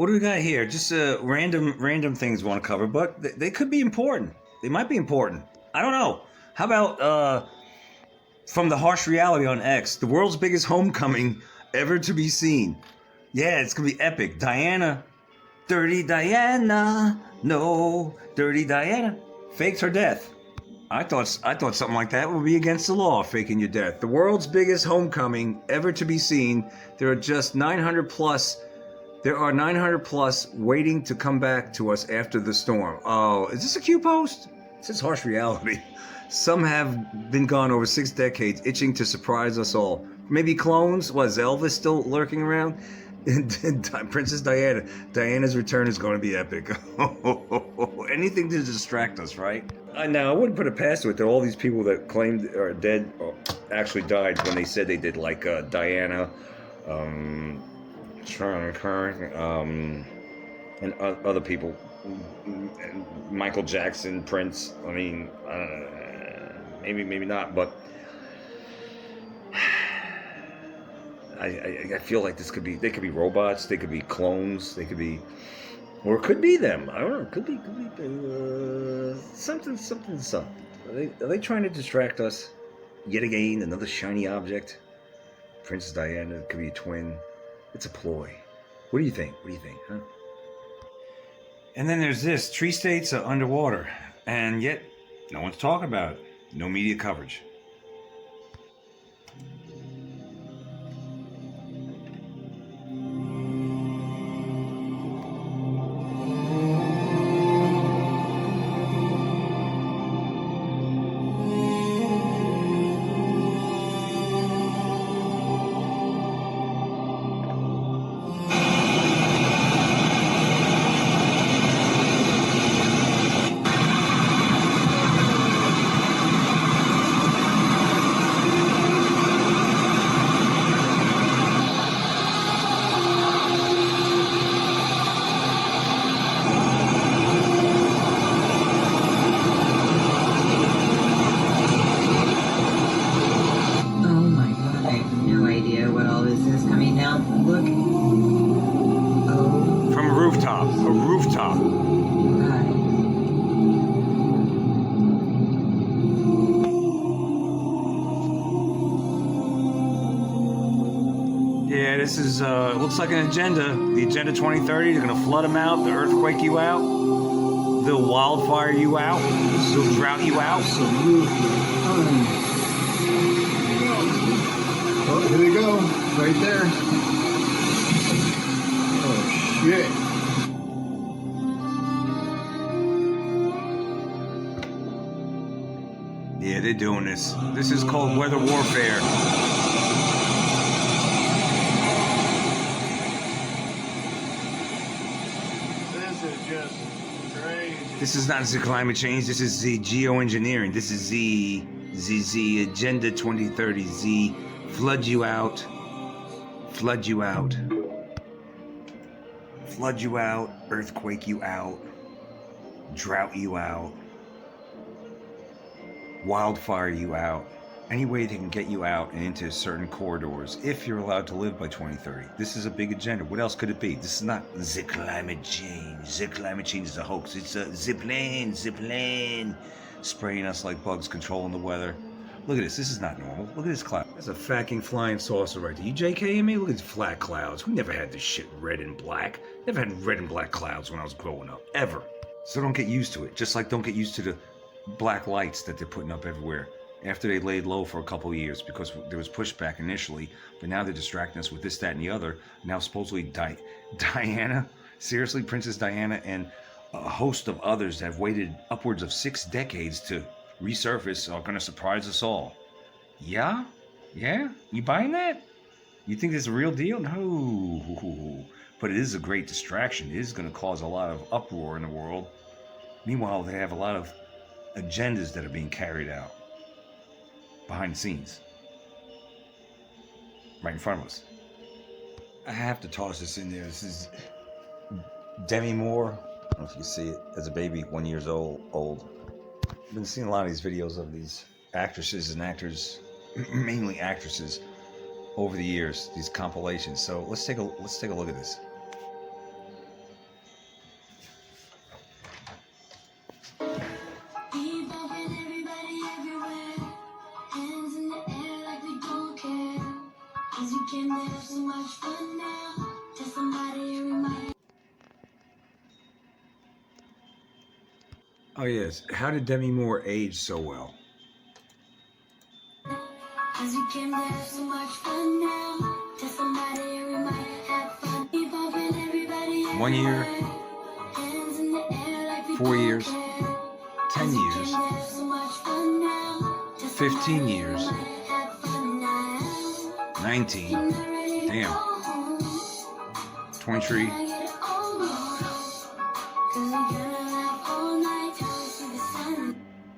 What do we got here? Just random things we want to cover, but they could be important. They might be important. I don't know. How about from the harsh reality on X, the world's biggest homecoming ever to be seen? Yeah, it's gonna be epic. Diana, dirty Diana, no, dirty Diana, faked her death. I thought something like that would be against the law, faking your death. The world's biggest homecoming ever to be seen. There are just 900 plus. There are 900 plus waiting to come back to us after the storm. Oh, is this a Q post? It says harsh reality. Some have been gone over 6 decades, itching to surprise us all. Maybe clones? Was Elvis still lurking around? Princess Diana. Diana's return is going to be epic. Anything to distract us, right? Now, I wouldn't put it past it that all these people that claimed are dead actually died when they said they did, like Diana, and other people, Michael Jackson, Prince. I mean, maybe not, but I feel like this could be. They could be robots. They could be clones. They could be, or it could be them. I don't know. Could be something. Are they trying to distract us? Yet again, another shiny object. Princess Diana could be a twin. It's a ploy. What do you think? Huh? And then there's this. Tree states are underwater, and yet no one's talking about it. No media coverage. A rooftop. Yeah, this is, it looks like an agenda. The Agenda 2030, they're going to flood them out, the earthquake you out, they'll wildfire you out, they'll drought you out. Oh, here we go, right there. Oh, shit. Yeah, they're doing this. This is called weather warfare. This is just crazy. This is not the climate change. This is the geoengineering. This is the Agenda 2030. Z flood you out. Flood you out. Flood you out. Earthquake you out. Drought you out. Wildfire you out. Any way they can get you out and into certain corridors if you're allowed to live by 2030. This is a big agenda. What else could it be? This is not the climate change. The climate change is a hoax. It's a zipline, spraying us like bugs, controlling the weather. Look at this. This is not normal. Look at this cloud. That's a fucking flying saucer right there. You JKing me? Look at these flat clouds. We never had this shit red and black. Never had red and black clouds when I was growing up. Ever. So don't get used to it. Just like don't get used to the black lights that they're putting up everywhere after they laid low for a couple of years because there was pushback initially, but now they're distracting us with this, that, and the other. Now supposedly Diana, seriously, Princess Diana and a host of others that have waited upwards of 6 decades to resurface are going to surprise us all. Yeah? You buying that? You think this is a real deal? No. But it is a great distraction. It is going to cause a lot of uproar in the world. Meanwhile, they have a lot of agendas that are being carried out behind the scenes right in front of us. I have to toss this in there. This is Demi Moore. I don't know if you see it. As a baby, 1 year old. I've been seeing a lot of these videos of these actresses and actors, mainly actresses, over the years, these compilations. So let's take a look at this. Oh yes, how did Demi Moore age so well? One year, 4 years, 10 years, 15 years, 19, damn, 23.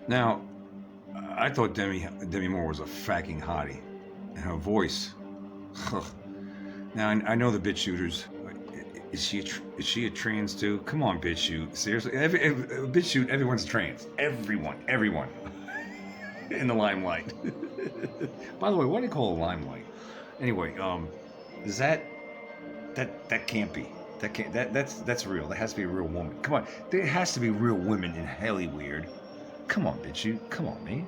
Now, I thought Demi Moore was a fucking hottie, and her voice. Now I know the bitch shooters. Is she a trans too? Come on, bitch shoot. Seriously, bitch shoot. Everyone's trans. Everyone in the limelight. By the way, what do you call a limelight? Anyway, is that can't be. That's real. That has to be a real woman. Come on, there has to be real women in Hollywood. Come on, bitch shoot. Come on, man.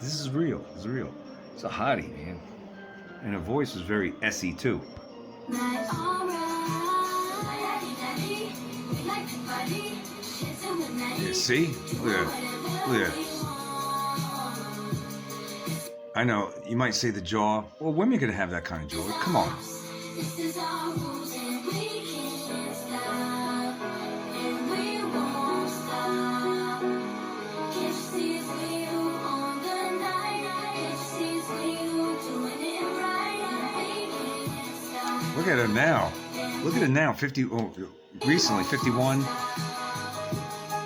This is real. It's real. It's a hottie, man. And her voice was very Essie too. Yeah, see? Look at that. Look at that. I know, you might say the jaw. Well, women can have that kind of jaw. Come on. Look at her now. Look at her now. 50. Oh, recently 51,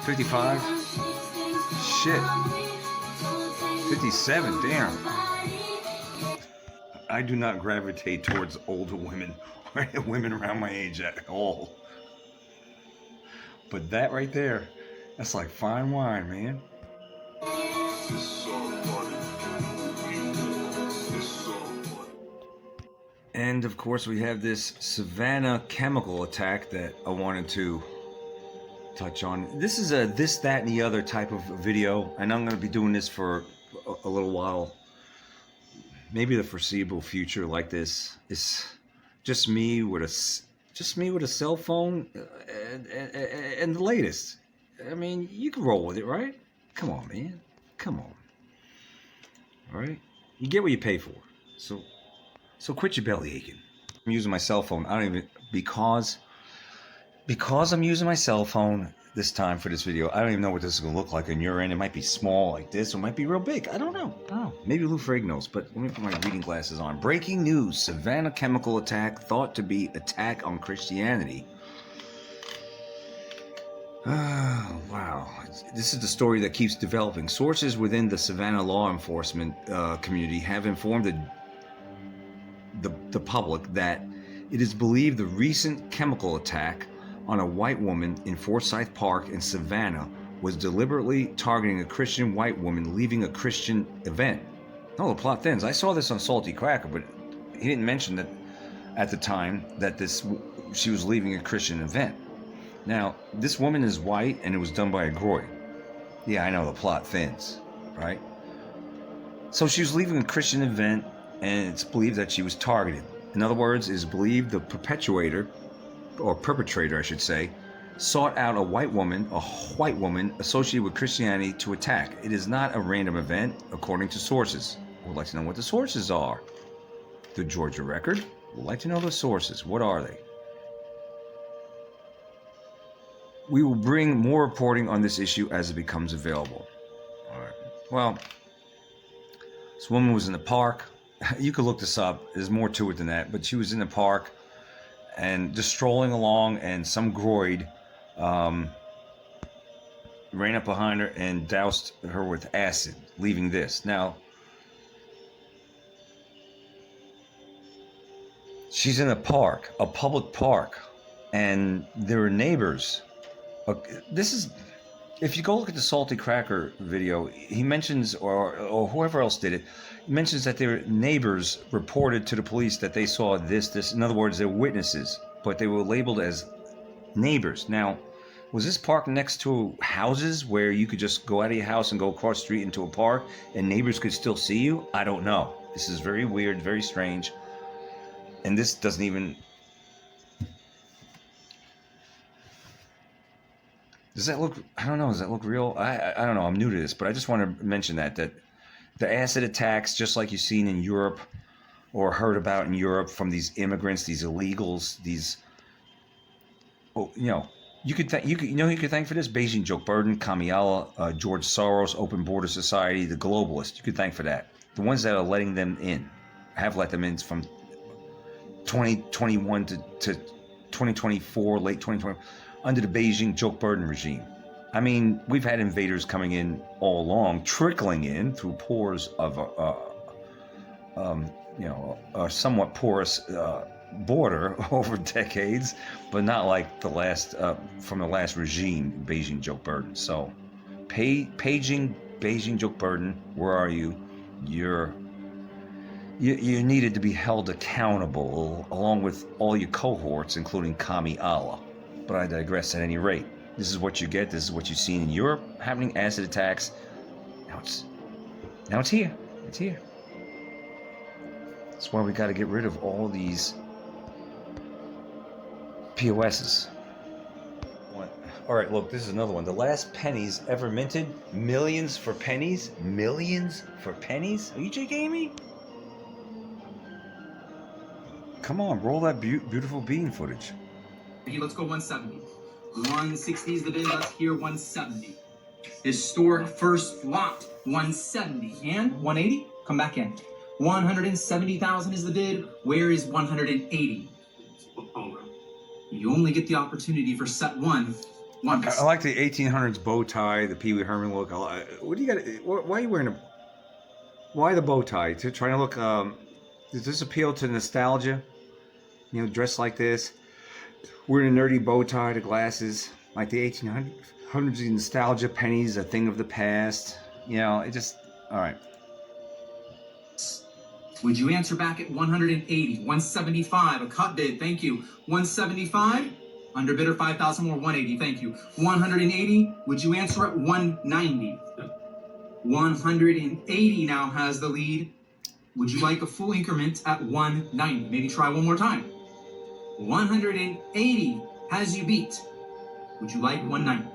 55. Shit. 57. Damn. I do not gravitate towards older women or women around my age at all. But that right there, that's like fine wine, man. And of course we have this Savannah chemical attack that I wanted to touch on. This is a this, that, and the other type of video, and I'm going to be doing this for a little while. Maybe the foreseeable future like this. It's just me with a cell phone and the latest. I mean, you can roll with it, right? Come on, man. Come on. All right? You get what you pay for. So quit your belly aching. I'm using my cell phone. I don't even, because I'm using my cell phone this time for this video, I don't even know what this is going to look like on your end. It might be small like this, or it might be real big. I don't know. Maybe Lou Ferrigno knows, but let me put my reading glasses on. Breaking news. Savannah chemical attack thought to be attack on Christianity. Oh, wow. This is the story that keeps developing. Sources within the Savannah law enforcement community have informed the public that it is believed the recent chemical attack on a white woman in Forsyth Park in Savannah was deliberately targeting a Christian white woman leaving a Christian event. No, the plot thins. I saw this on Salty Cracker, but he didn't mention that at the time that she was leaving a Christian event. Now, this woman is white and it was done by a Groy. Yeah, I know, the plot thins, right? So she was leaving a Christian event, and it's believed that she was targeted. In other words, it is believed the perpetrator, I should say, sought out a white woman associated with Christianity to attack. It is not a random event, according to sources. We'd like to know what the sources are. The Georgia Record. We'd like to know the sources. What are they? We will bring more reporting on this issue as it becomes available. All right. Well, this woman was in the park. You could look this up. There's more to it than that. But she was in the park and just strolling along, and some groid ran up behind her and doused her with acid, leaving this. Now, she's in a park, a public park, and there are neighbors. This is, if you go look at the Salty Cracker video, he mentions, or whoever else did it, he mentions that their neighbors reported to the police that they saw this. In other words, they're witnesses, but they were labeled as neighbors. Now, was this park next to houses where you could just go out of your house and go across the street into a park and neighbors could still see you? I don't know. This is very weird, very strange. And this doesn't even... Does that look... I don't know. Does that look real? I don't know. I'm new to this, but I just want to mention that the acid attacks, just like you've seen in Europe or heard about in Europe from these immigrants, these illegals, these... Oh, you know... You could who you could thank for this? Beijing Joe Biden, Kamiala, George Soros, Open Border Society, the globalists. You could thank for that. The ones that are letting them in, have let them in from 2021 to 2024, late 2020, under the Beijing Joe Biden regime. I mean, we've had invaders coming in all along, trickling in through pores of a somewhat porous border over decades, but not like the last from the last regime, Beijing Joe Biden. So, paging Beijing Joe Biden, where are you? You needed to be held accountable along with all your cohorts, including Kami Allah. But I digress. At any rate, this is what you get. This is what you've seen in Europe happening: acid attacks. Now it's here. It's here. That's why we got to get rid of all these POSs. All right, look, this is another one. The last pennies ever minted. Millions for pennies. Millions for pennies. Are you kidding me? Come on, roll that beautiful bean footage. Okay, let's go 170. 160 is the bid. Let's hear 170. Historic first flop. 170 and 180. Come back in. 170,000 is the bid. Where is 180? You only get the opportunity for set one. I like the 1800s bow tie, the Pee Wee Herman look. What do you got? Why are you wearing why the bow tie? To try to look. Does this appeal to nostalgia? You know, dressed like this, wearing a nerdy bow tie, the glasses, like the 1800s nostalgia, pennies, a thing of the past. You know, it just all right. Would you answer back at 180, 175, a cut bid, thank you. 175, under bidder 5,000 more, 180, thank you. 180, would you answer at 190? 180 now has the lead. Would you like a full increment at 190? Maybe try one more time. 180 has you beat. Would you like 190?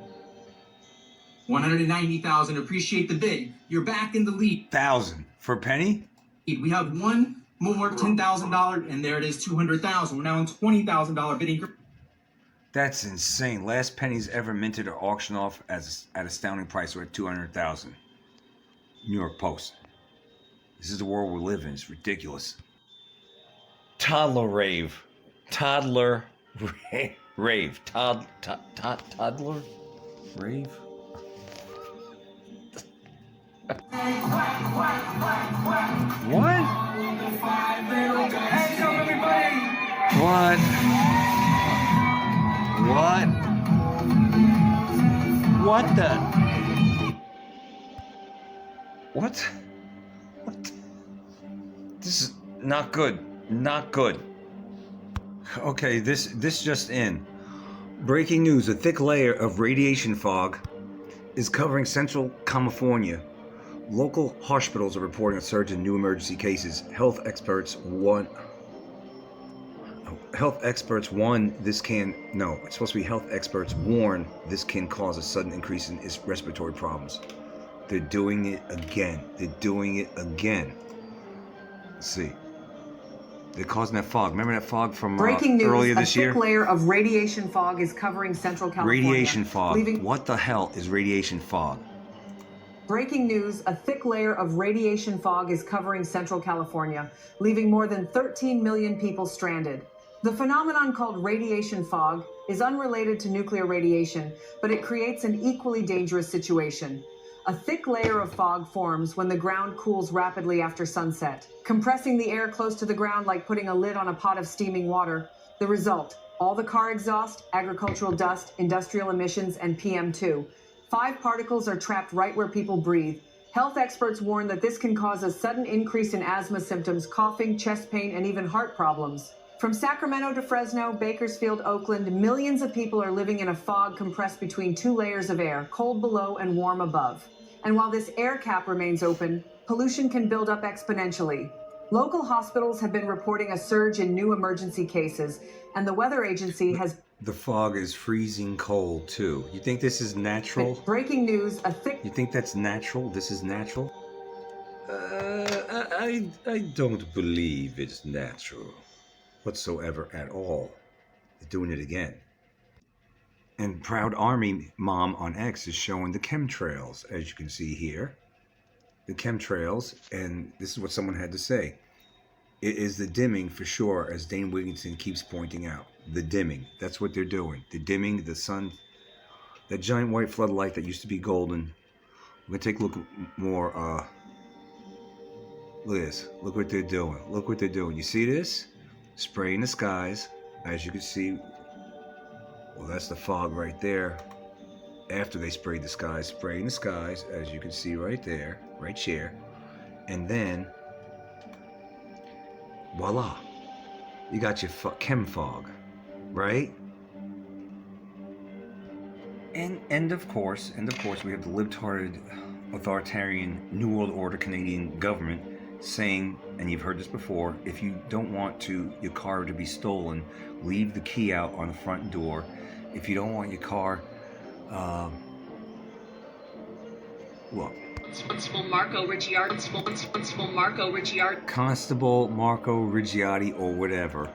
190,000, appreciate the bid. You're back in the lead. 1,000 for a penny? We have one more $10,000, and there it is, 200,000. We're now in $20,000 bidding. That's insane. Last pennies ever minted or auctioned off at astounding price were at 200,000. New York Post. This is the world we live in. It's ridiculous. Toddler rave. Toddler rave. Toddler rave. What? Hands up, everybody! What? What? What the? What? What? This is not good. Not good. Okay, this just in. Breaking news: a thick layer of radiation fog is covering central California. Local hospitals are reporting a surge in new emergency cases. Health experts warn this can cause a sudden increase in its respiratory problems. They're doing it again. Let's see. They're causing that fog. Remember that fog from Breaking news, earlier this year? A thick layer of radiation fog is covering central California. Radiation fog. What the hell is radiation fog? Breaking news, a thick layer of radiation fog is covering central California, leaving more than 13 million people stranded. The phenomenon called radiation fog is unrelated to nuclear radiation, but it creates an equally dangerous situation. A thick layer of fog forms when the ground cools rapidly after sunset, compressing the air close to the ground like putting a lid on a pot of steaming water. The result, all the car exhaust, agricultural dust, industrial emissions, and PM2. 5 particles are trapped right where people breathe. Health experts warn that this can cause a sudden increase in asthma symptoms, coughing, chest pain, and even heart problems. From Sacramento to Fresno, Bakersfield, Oakland, millions of people are living in a fog compressed between 2 layers of air, cold below and warm above. And while this air cap remains open, pollution can build up exponentially. Local hospitals have been reporting a surge in new emergency cases, and the weather agency has... The fog is freezing cold, too. You think this is natural? Breaking news, a thick... You think that's natural? This is natural? I don't believe it's natural whatsoever at all. They're doing it again. And Proud Army Mom on X is showing the chemtrails, as you can see here. The chemtrails, and this is what someone had to say. It is the dimming for sure, as Dane Wigington keeps pointing out. The dimming. That's what they're doing. The dimming, the sun, that giant white floodlight that used to be golden. We're going to take a look more, look at this. Look what they're doing. Look what they're doing. You see this? Spraying the skies. As you can see, well, that's the fog right there. After they sprayed the skies, spraying the skies, as you can see right there, right here. And then, voila. You got your chem fog, right? And of course, we have the libtarded, authoritarian, New World Order Canadian government saying, and you've heard this before, if you don't want your car to be stolen, leave the key out on the front door. If you don't want your car, look. Constable Marco Ricciardi. Constable Marco Ricciardi or whatever.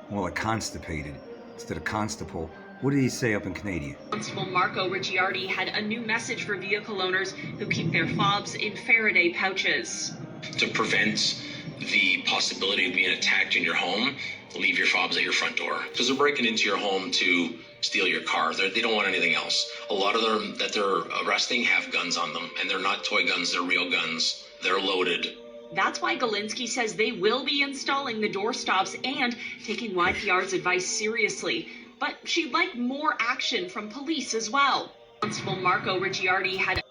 More like constipated instead of constable. What did he say up in Canada? Constable Marco Ricciardi had a new message for vehicle owners who keep their fobs in Faraday pouches. To prevent the possibility of being attacked in your home, leave your fobs at your front door. Because they're breaking into your home to steal your car. They don't want anything else. A lot of them that they're arresting have guns on them, and they're not toy guns, they're real guns. They're loaded. That's why Galinsky says they will be installing the door stops and taking YPR's advice seriously. But she'd like more action from police as well. Constable Marco Ricciardi had...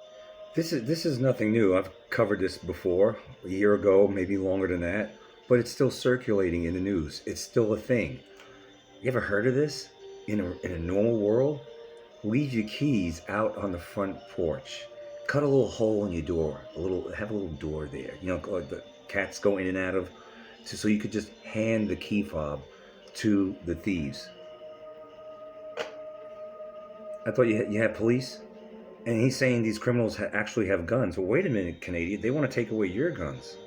This is nothing new. I've covered this before, a year ago, maybe longer than that. But it's still circulating in the news. It's still a thing. You ever heard of this? In a normal world, leave your keys out on the front porch. Cut a little hole in your door. Have a little door there. You know, like the cats go in and out of, so you could just hand the key fob to the thieves. I thought you had police, and he's saying these criminals actually have guns. Well, wait a minute, Canadian. They want to take away your guns.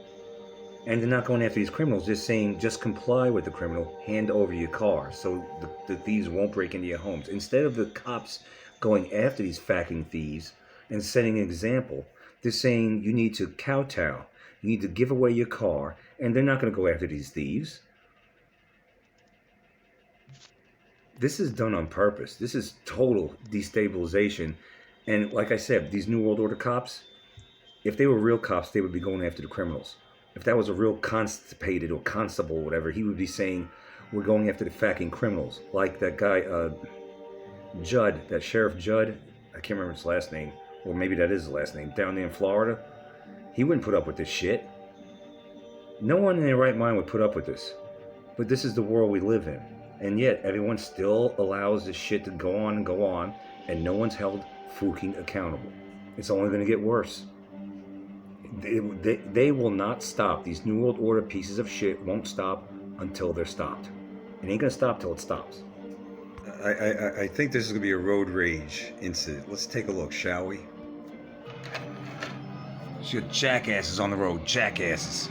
And they're not going after these criminals, just saying, just comply with the criminal, hand over your car, so the thieves won't break into your homes. Instead of the cops going after these fucking thieves and setting an example, they're saying you need to kowtow, you need to give away your car, and they're not going to go after these thieves. This is done on purpose. This is total destabilization. And like I said, these New World Order cops, if they were real cops, they would be going after the criminals. If that was a real constipated or constable or whatever, he would be saying, we're going after the fucking criminals. Like that guy, Judd, that Sheriff Judd, I can't remember his last name, or maybe that is his last name, down there in Florida. He wouldn't put up with this shit. No one in their right mind would put up with this. But this is the world we live in. And yet, everyone still allows this shit to go on, and no one's held fucking accountable. It's only going to get worse. They will not stop. These New World Order pieces of shit won't stop until they're stopped. It ain't gonna stop till it stops. I think this is gonna be a road rage incident. Let's take a look, shall we? You got jackasses on the road, jackasses.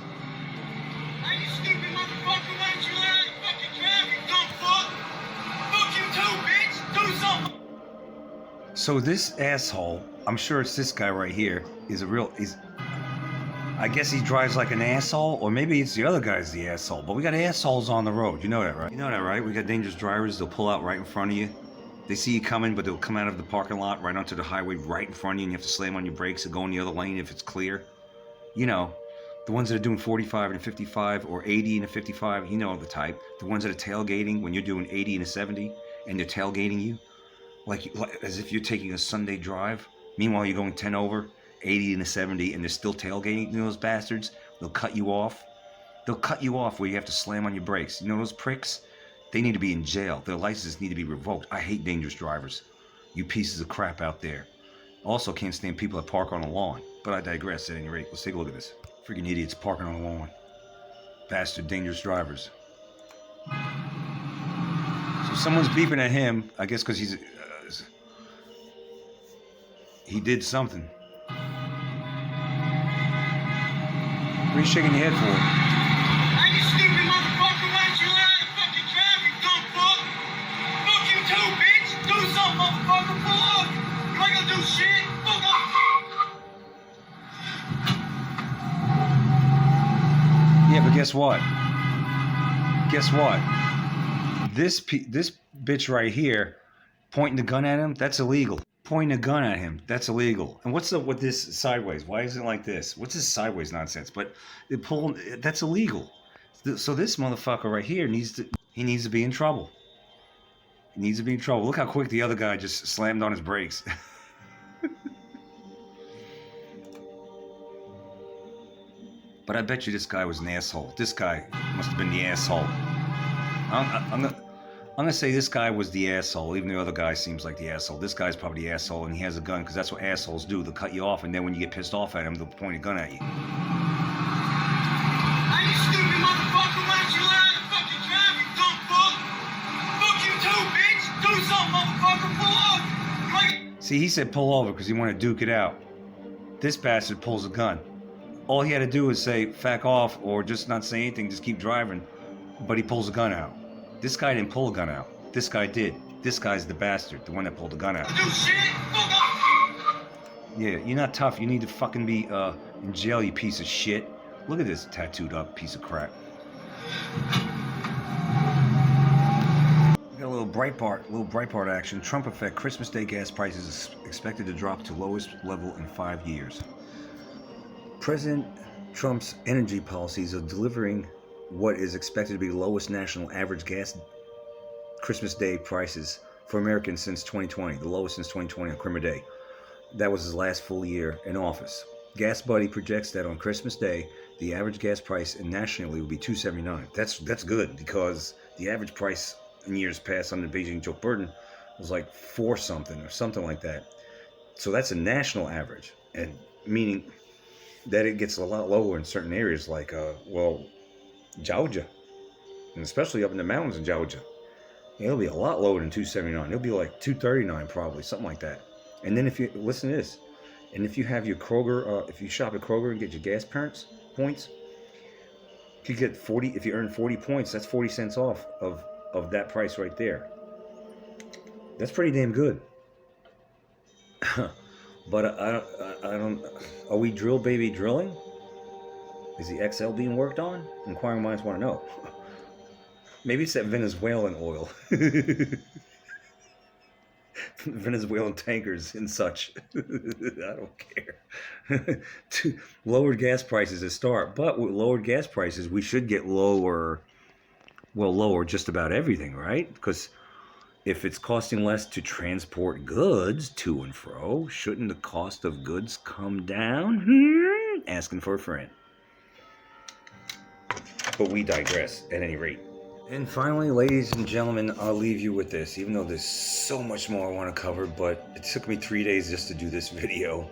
Hey, you stupid motherfucker, why don't you learn fucking drive, you dumb fuck? Fuck you too, bitch! Do something! So this asshole, I'm sure it's this guy right here, I guess he drives like an asshole, or maybe it's the other guy's the asshole. But we got assholes on the road. You know that, right? You know that, right? We got dangerous drivers. They'll pull out right in front of you. They see you coming, but they'll come out of the parking lot right onto the highway right in front of you, and you have to slam on your brakes and go in the other lane if it's clear. You know, the ones that are doing 45 and a 55 or 80 and a 55, you know the type. The ones that are tailgating when you're doing 80 and a 70 and they're tailgating you, like as if you're taking a Sunday drive. Meanwhile, you're going 10 over. 80 and a 70, and they're still tailgating those bastards. They'll cut you off. They'll cut you off where you have to slam on your brakes. You know those pricks? They need to be in jail. Their licenses need to be revoked. I hate dangerous drivers. You pieces of crap out there. Also can't stand people that park on the lawn. But I digress at any rate. Let's take a look at this. Freaking idiots parking on the lawn. Bastard dangerous drivers. So someone's beeping at him, I guess because he did something. What are you shaking your head for? Hey, you stupid motherfucker, why don't you let out the fucking traffic, dumb fuck? Fuck you too, bitch! Do something, motherfucker, pull up! You ain't gonna do shit! Fuck off! Yeah, but guess what? Guess what? This bitch right here pointing the gun at him, that's illegal. Pointing a gun at him, that's illegal. And what's up with this sideways? Why is it like this? What's this sideways nonsense? But that's illegal. So this motherfucker right here needs to be in trouble. He needs to be in trouble. Look how quick the other guy just slammed on his brakes. But I bet you this guy was an asshole. This guy must have been the asshole. I'm gonna say this guy was the asshole, even the other guy seems like the asshole. This guy's probably the asshole, and he has a gun, because that's what assholes do. They'll cut you off, and then when you get pissed off at him, they'll point a gun at you. Hey, you stupid motherfucker, why don't you let out the fucking traffic, dumb fuck? Fuck you too, bitch! Do something, motherfucker, pull up! You ain't... See, he said pull over because he wanted to duke it out. This bastard pulls a gun. All he had to do was say, "Fack off," or just not say anything, just keep driving. But he pulls a gun out. This guy didn't pull a gun out. This guy did. This guy's the bastard, the one that pulled the gun out. Do shit! Fuck off! Yeah, you're not tough. You need to fucking be in jail, you piece of shit. Look at this tattooed up piece of crap. We got a little Breitbart action. Trump effect. Christmas Day gas prices is expected to drop to lowest level in 5 years. President Trump's energy policies are delivering what is expected to be the lowest national average gas Christmas Day prices for Americans since 2020, the lowest since 2020 on Christmas Day. That was his last full year in office. Gas Buddy projects that on Christmas Day, the average gas price nationally will be $2.79. That's good, because the average price in years past under Beijing Joe Biden was like $4 something or something like that. So that's a national average, and meaning that it gets a lot lower in certain areas like Georgia, and especially up in the mountains in Georgia. It'll be a lot lower than $2.79. It'll be like $2.39 probably, something like that. And then if you listen to this, and if you have your Kroger, if you shop at Kroger and get your gas points, you get 40. If you earn 40 points, that's 40 cents off of that price right there. That's pretty damn good. But I don't. Are we drill baby drilling? Is the XL being worked on? Inquiring minds want to know. Maybe it's that Venezuelan oil. Venezuelan tankers and such. I don't care. Lowered gas prices to start. But with lowered gas prices, we should get lower just about everything, right? Because if it's costing less to transport goods to and fro, shouldn't the cost of goods come down? Asking for a friend. But we digress at any rate. And finally, ladies and gentlemen, I'll leave you with this, even though there's so much more I want to cover, but it took me 3 days just to do this video,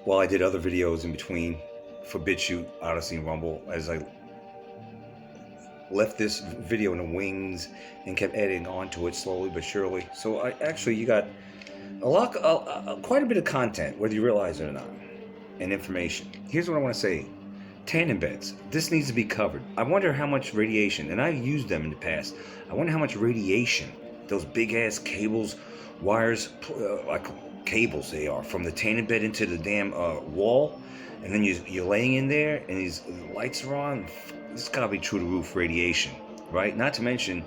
while I did other videos in between for BitChute, Odyssey, and Rumble, as I left this video in the wings and kept adding on to it slowly but surely. So you got quite a bit of content, whether you realize it or not, and information. Here's what I want to say. Tandem beds. This needs to be covered. I wonder how much radiation, and I've used them in the past, I wonder how much radiation those big-ass cables, wires, like cables they are, from the tandem bed into the damn wall, and then you're laying in there, and these lights are on. It's got to be true-to-roof radiation, right? Not to mention,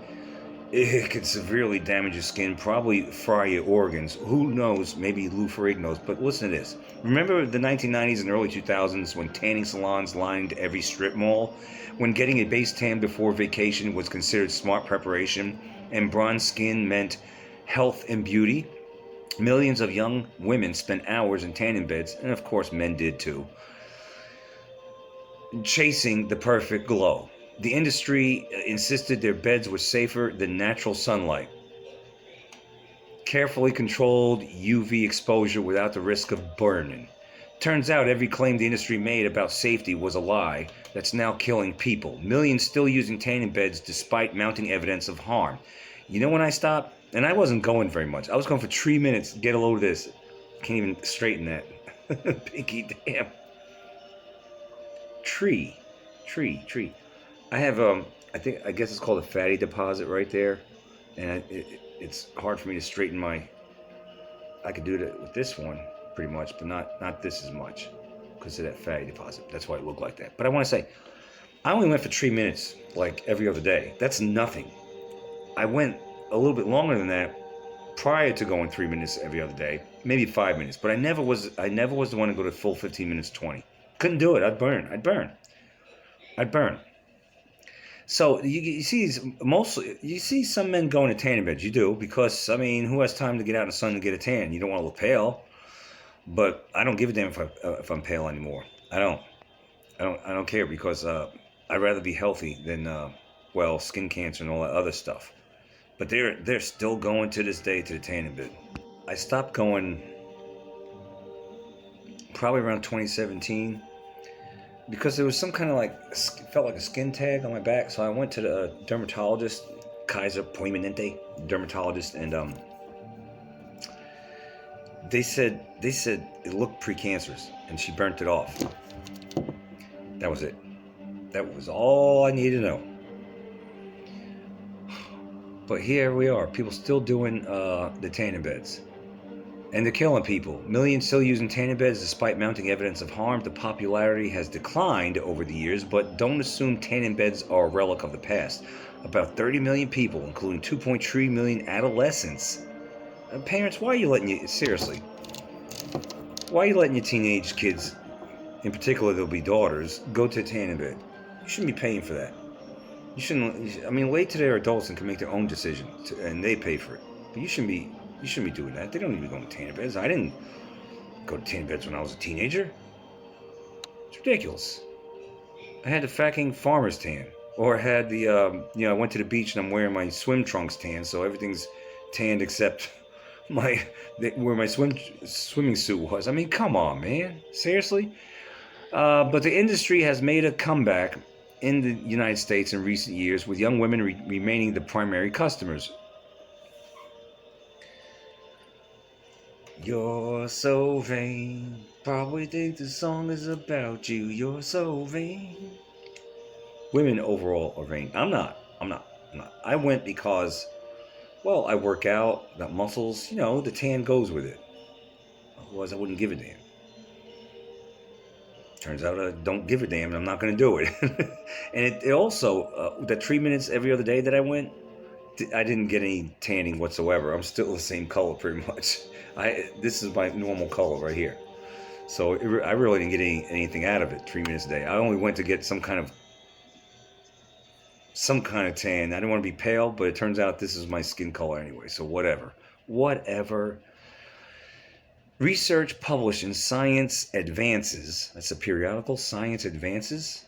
it could severely damage your skin, probably fry your organs. Who knows? Maybe Lou Ferrigno knows. But listen to this. Remember the 1990s and early 2000s when tanning salons lined every strip mall? When getting a base tan before vacation was considered smart preparation, and bronze skin meant health and beauty? Millions of young women spent hours in tanning beds, and of course men did too, chasing the perfect glow. The industry insisted their beds were safer than natural sunlight. Carefully controlled UV exposure without the risk of burning. Turns out every claim the industry made about safety was a lie that's now killing people. Millions still using tanning beds despite mounting evidence of harm. You know when I stopped? And I wasn't going very much. I was going for 3 minutes. Get a load of this. Can't even straighten that. Pinky damn. Tree. I have, I guess it's called a fatty deposit right there. And it's hard for me to straighten I could do it with this one pretty much, but not this as much because of that fatty deposit. That's why it looked like that. But I want to say, I only went for 3 minutes like every other day. That's nothing. I went a little bit longer than that prior to going 3 minutes every other day, maybe 5 minutes. But I never was the one to go to full 15 minutes, 20. Couldn't do it. I'd burn. So you see some men going to tanning beds. You do, because I mean, who has time to get out in the sun and get a tan? You don't want to look pale. But I don't give a damn if I'm pale anymore. I don't care, because I'd rather be healthy than skin cancer and all that other stuff. But they're still going to this day to the tanning bed. I stopped going probably around 2017 because there was some kind of felt like a skin tag on my back. So I went to the dermatologist, Kaiser Permanente dermatologist, and they said it looked precancerous, and she burnt it off. That was it. That was all I needed to know. But here we are, people still doing the tanning beds. And they're killing people. Millions still using tanning beds despite mounting evidence of harm. The popularity has declined over the years, but don't assume tanning beds are a relic of the past. About 30 million people, including 2.3 million adolescents. Parents, why are you letting your teenage kids, in particular they'll be daughters, go to a tanning bed? You shouldn't be paying for that. You shouldn't. I mean, wait till they're adults and can make their own decision, and they pay for it. But you shouldn't be doing that. They don't need to go to tanning beds. I didn't go to tanning beds when I was a teenager. It's ridiculous. I had the fucking farmer's tan, or I had the I went to the beach and I'm wearing my swim trunks tan, so everything's tanned except where my swimming suit was. I mean, come on, man. Seriously? But the industry has made a comeback in the United States in recent years, with young women remaining the primary customers. You're so vain. Probably think the song is about you. You're so vain. Women overall are vain. I'm not. I went because, well, I work out, got muscles. You know, the tan goes with it. Otherwise, I wouldn't give a damn. Turns out I don't give a damn, and I'm not going to do it. And it also, that 3 minutes every other day that I went, I didn't get any tanning whatsoever. I'm still the same color pretty much. This is my normal color right here. So I really didn't get anything out of it 3 minutes a day. I only went to get some kind of tan. I didn't want to be pale, but it turns out this is my skin color anyway. So whatever. Research published in Science Advances, that's a periodical, Science Advances,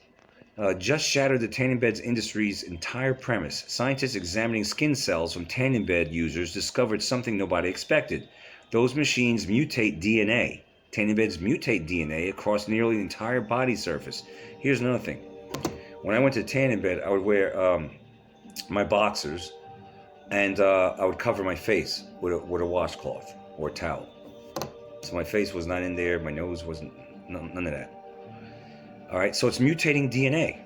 just shattered the tanning beds industry's entire premise. Scientists examining skin cells from tanning bed users discovered something nobody expected. Those machines mutate DNA. Tanning beds mutate DNA across nearly the entire body surface. Here's another thing. When I went to tanning bed, I would wear my boxers, and I would cover my face with a washcloth or a towel. So my face was not in there, my nose wasn't, none of that. All right, so it's mutating DNA.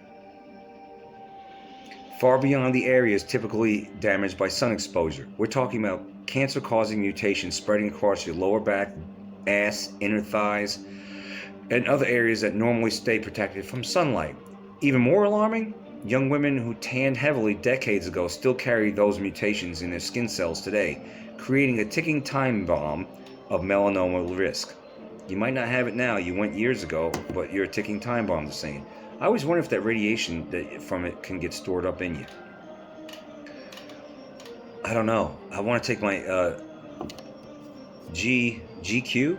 Far beyond the areas typically damaged by sun exposure. We're talking about cancer-causing mutations spreading across your lower back, ass, inner thighs, and other areas that normally stay protected from sunlight. Even more alarming, young women who tanned heavily decades ago still carry those mutations in their skin cells today, creating a ticking time bomb of melanoma risk. You might not have it now, you went years ago, but you're a ticking time bomb, the same. I always wonder if that radiation from it can get stored up in you. I don't know. I want to take my GQ,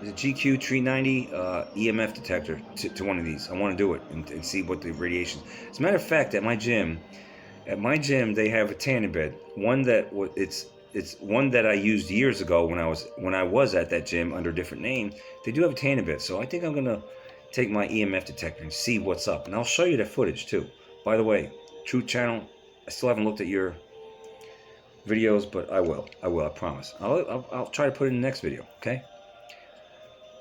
is it GQ 390 EMF detector to one of these. I want to do it and see what the radiation. As a matter of fact, at my gym they have a tanning bed. One that it's one that I used years ago when I was at that gym under a different name. They do have a tanning bed, so I think I'm gonna take my EMF detector and see what's up, and I'll show you the footage too. By the way, Truth Channel, I still haven't looked at your videos, but I will, I promise. I'll try to put it in the next video, okay?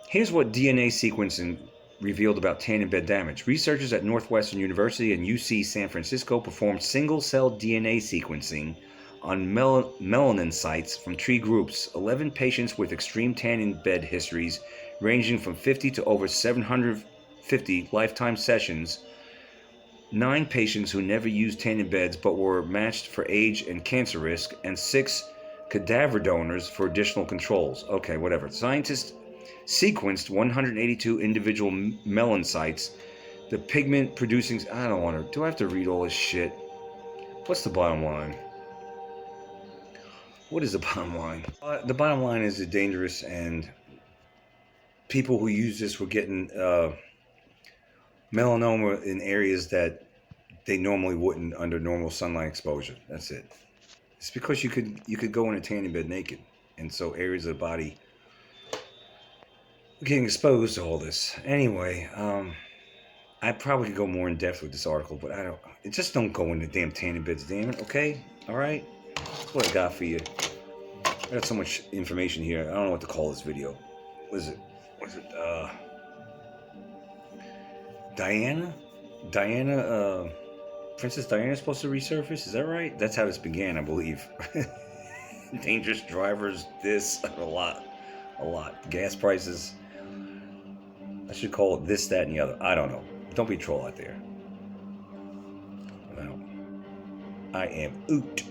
Here's what DNA sequencing revealed about tanning bed damage. Researchers at Northwestern University and UC San Francisco performed single-cell DNA sequencing on melanin sites from 3 groups, 11 patients with extreme tanning bed histories ranging from 50 to over 750 lifetime sessions, 9 patients who never used tanning beds but were matched for age and cancer risk, and 6 cadaver donors for additional controls. Okay, whatever. Scientists sequenced 182 individual melanin sites. The pigment producing... I don't want to... Do I have to read all this shit? What's the bottom line? What is the bottom line? The bottom line is it's dangerous, and people who use this were getting melanoma in areas that they normally wouldn't under normal sunlight exposure. That's it. It's because you could go in a tanning bed naked, and so areas of the body are getting exposed to all this. Anyway, I probably could go more in depth with this article, but just don't go into damn tanning beds, damn it. Okay, all right. That's what I got for you. I got so much information here. I don't know what to call this video. What is it? Diana, Princess Diana is supposed to resurface. Is that right? That's how this began, I believe. Dangerous drivers. This a lot. Gas prices. I should call it this, that, and the other. I don't know. Don't be a troll out there. Well, I am oot.